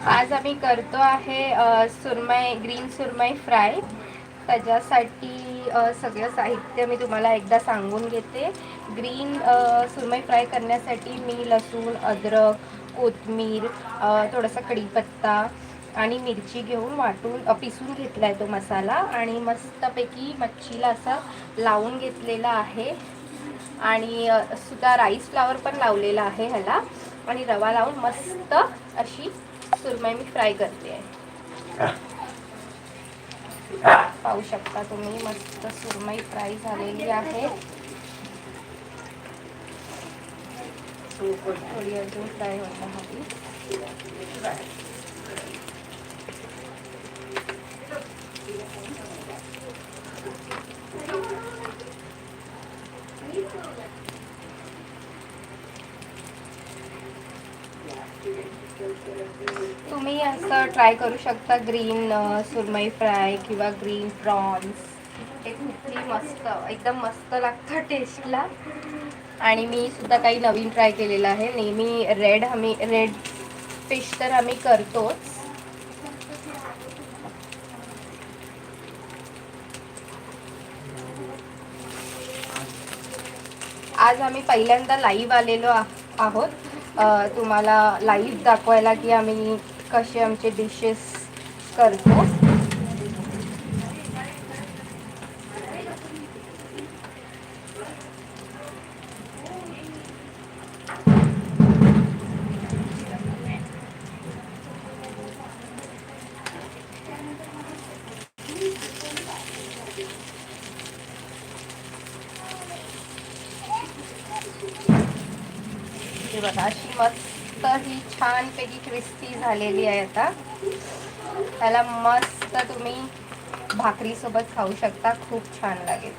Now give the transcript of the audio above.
आज आम्ही करतो आहे सुरमई, ग्रीन सुरमई फ्राय. त्याच्यासाठी सगळं साहित्य मी तुम्हाला एकदा सांगून घेते. ग्रीन सुरमई फ्राय करण्यासाठी मी लसूण, अद्रक, कोथिंबीर, थोडासा कढीपत्ता आणि मिरची घेऊन वाटून पिसून घेतला आहे तो मसाला, आणि मस्तपैकी मच्छीला असा लावून घेतलेला आहे. आणि सुद्धा राईस फ्लावर पण लावलेला आहे ह्याला, आणि रवा लावून मस्त अशी सुरमई मी फ्राय करते आहे. पाहू शकता तुम्ही, मस्त सुरमई फ्राय झालेली आहे. थोडी अजून फ्राय व्हायला हवी. तुम्ही असं ट्राय करू शकता, ग्रीन सुरमई फ्राय किंवा ग्रीन प्रॉन्स. हे खूप मस्त, एकदम मस्त लागतं टेस्टला. आणि मी सुद्धा काही नवीन ट्राय केलेलं आहे. नेहमी रेड फिश तर आम्ही करतोच. आज आम्ही पहिल्यांदा लाईव्ह आलेलो आहोत, तुम्हाला लाईव्ह दाखवायला की आम्ही कसे आमचे डिशेस करतो. हे बघा, अशी मस्त ही छानपैकी क्रिस्पी झालेली आहे. आता त्याला मस्त तुम्ही भाकरीसोबत खाऊ शकता, खूप छान लागेल.